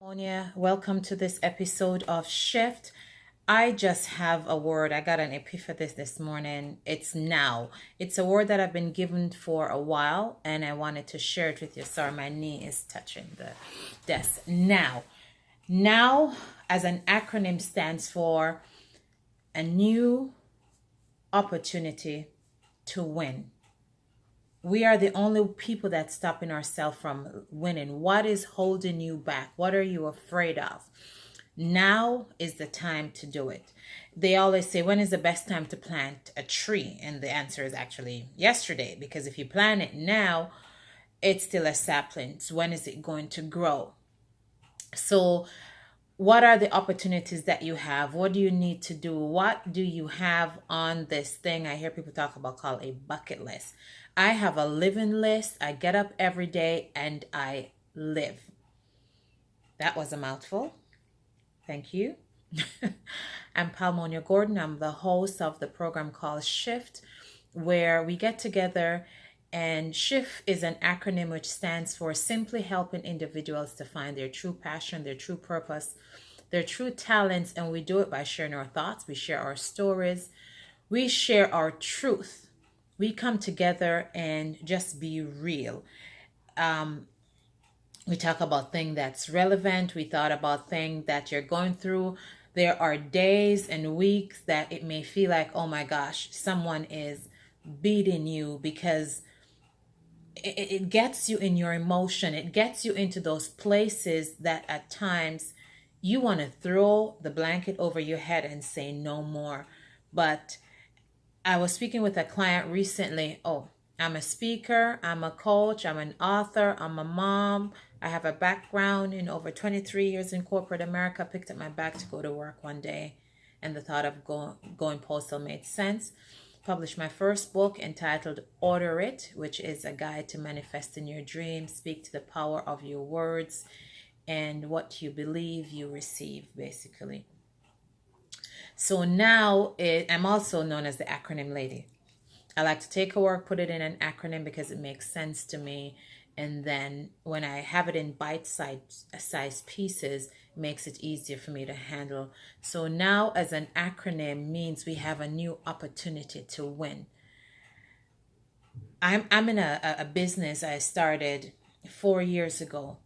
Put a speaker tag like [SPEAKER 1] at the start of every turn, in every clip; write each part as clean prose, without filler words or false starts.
[SPEAKER 1] Monia, welcome to this episode of Shift. I just have a word. I got an epiphany this morning. It's now. It's a word that I've been given for a while, and I wanted to share it with you. Sorry, my knee is touching the desk. Now. Now, as an acronym, stands for a new opportunity to win. We are the only people that's stopping ourselves from winning. What is holding you back? What are you afraid of? Now is the time to do it. They always say, when is the best time to plant a tree? And the answer is actually yesterday, because if you plant it now, it's still a sapling. So when is it going to grow? So what are the opportunities that you have? What do you need to do? What do you have on this thing I hear people talk about called a bucket list? I have a living list. I get up every day and I live. That was a mouthful. Thank you. I'm Palmonia Gordon. I'm the host of the program called Shift, where we get together, and SHIFT is an acronym which stands for simply helping individuals to find their true passion, their true purpose, their true talents, and we do it by sharing our thoughts. We share our stories. We share our truth. We come together and just be real. We talk about things that's relevant. We thought about things that you're going through. There are days and weeks that it may feel like, oh my gosh, someone is beating you, because it gets you in your emotion. It gets you into those places that at times you want to throw the blanket over your head and say no more. But I was speaking with a client recently. Oh, I'm a speaker, I'm a coach, I'm an author, I'm a mom. I have a background in over 23 years in corporate America. Picked up my bag to go to work one day, and the thought of going postal made sense. Published my first book entitled Order It, which is a guide to manifesting your dreams. Speak to the power of your words, and what you believe you receive, basically. So now I'm also known as the acronym lady. I like to take a word, put it in an acronym because it makes sense to me. And then when I have it in bite-sized pieces, it makes it easier for me to handle. So now as an acronym means we have a new opportunity to win. I'm in a business I started 4 years ago.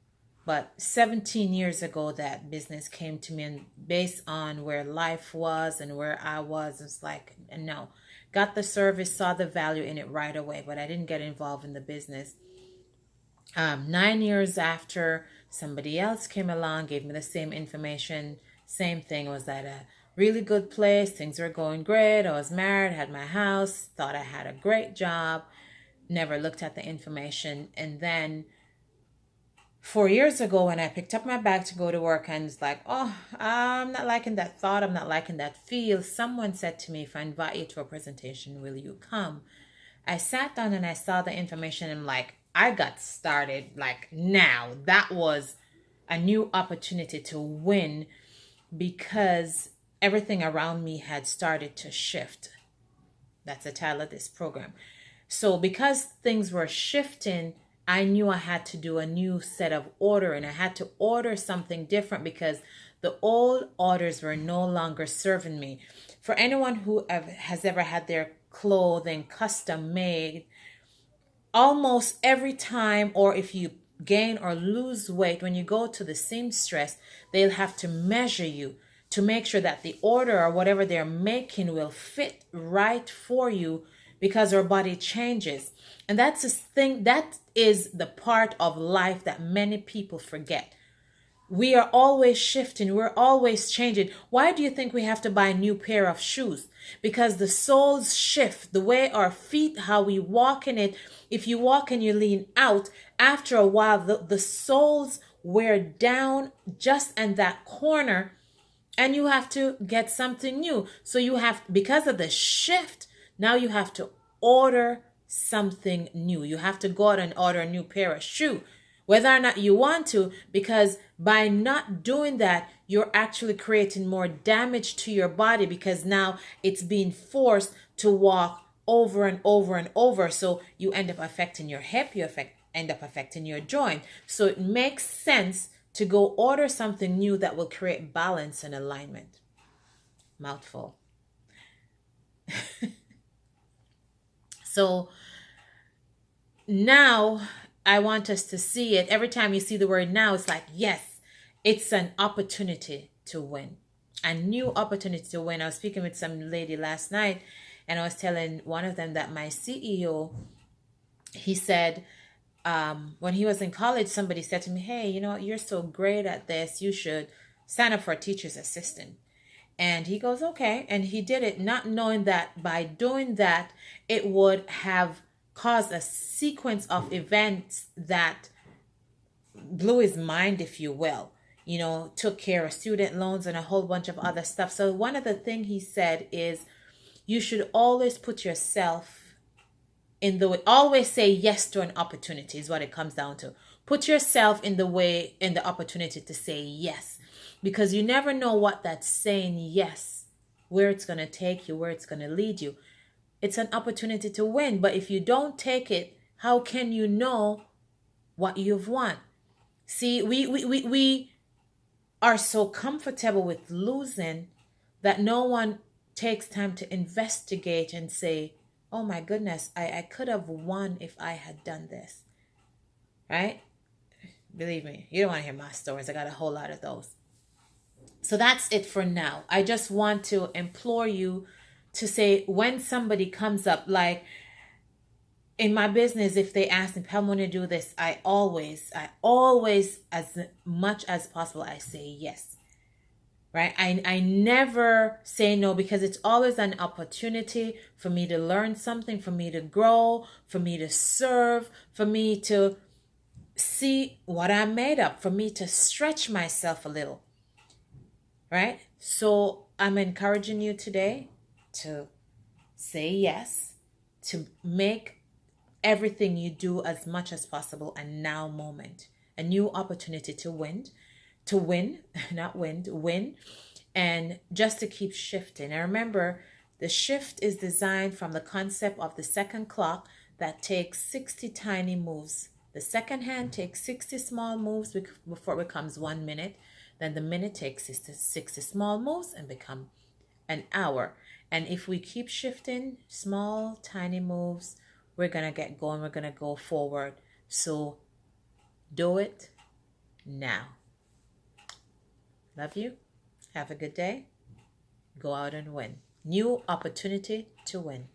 [SPEAKER 1] But 17 years ago, that business came to me, and based on where life was and where I was, it's like, no. Got the service, saw the value in it right away, but I didn't get involved in the business. 9 years after, somebody else came along, gave me the same information. Same thing, was at a really good place. Things were going great. I was married, had my house, thought I had a great job, never looked at the information. And then 4 years ago, when I picked up my bag to go to work, and it's like, oh, I'm not liking that thought, I'm not liking that feel, someone said to me, if I invite you to a presentation, will you come? I sat down and I saw the information, and like, I got started like now. That was a new opportunity to win, because everything around me had started to shift. That's the title of this program. So because things were shifting, I knew I had to do a new set of order, and I had to order something different because the old orders were no longer serving me. For anyone who has ever had their clothing custom made, almost every time, or if you gain or lose weight, when you go to the seamstress, they'll have to measure you to make sure that the order or whatever they're making will fit right for you, because our body changes. And that's the thing, that is the part of life that many people forget. We are always shifting. We're always changing. Why do you think we have to buy a new pair of shoes? Because the soles shift. The way our feet, how we walk in it. If you walk and you lean out, after a while, the soles wear down just in that corner, and you have to get something new. So you have, because of the shift, now you have to order something new. You have to go out and order a new pair of shoes, whether or not you want to, because by not doing that, you're actually creating more damage to your body, because now it's being forced to walk over and over and over. So you end up affecting your hip, end up affecting your joint. So it makes sense to go order something new that will create balance and alignment. Mouthful. So now I want us to see it. Every time you see the word now, it's like, yes, it's an opportunity to win. A new opportunity to win. I was speaking with some lady last night, and I was telling one of them that my CEO, he said, when he was in college, somebody said to me, hey, you're so great at this. You should sign up for a teacher's assistant. And he goes, okay. And he did it, not knowing that by doing that, it would have caused a sequence of events that blew his mind, if you will. Took care of student loans and a whole bunch of other stuff. So one of the things he said is you should always put yourself in the way, always say yes to an opportunity is what it comes down to. Put yourself in the way, in the opportunity to say yes, because you never know what that saying yes, where it's going to take you, where it's going to lead you. It's an opportunity to win, but if you don't take it, how can you know what you've won? See, we are so comfortable with losing that no one takes time to investigate and say, oh my goodness, I could have won if I had done this. Right? Believe me, you don't want to hear my stories. I got a whole lot of those. So that's it for now. I just want to implore you to say, when somebody comes up, like in my business, if they ask me, how am I going to do this? I always, as much as possible, I say yes. Right? I never say no, because it's always an opportunity for me to learn something, for me to grow, for me to serve, for me to see what I'm made of, for me to stretch myself a little. Right? So I'm encouraging you today to say yes, to make everything you do as much as possible a now moment, a new opportunity to win, not win, and just to keep shifting. And remember, the shift is designed from the concept of the second clock that takes 60 tiny moves. The second hand takes 60 small moves before it becomes 1 minute. Then the minute takes 60 small moves and become an hour. And if we keep shifting small, tiny moves, we're going to get going. We're going to go forward. So do it now. Love you. Have a good day. Go out and win. New opportunity to win.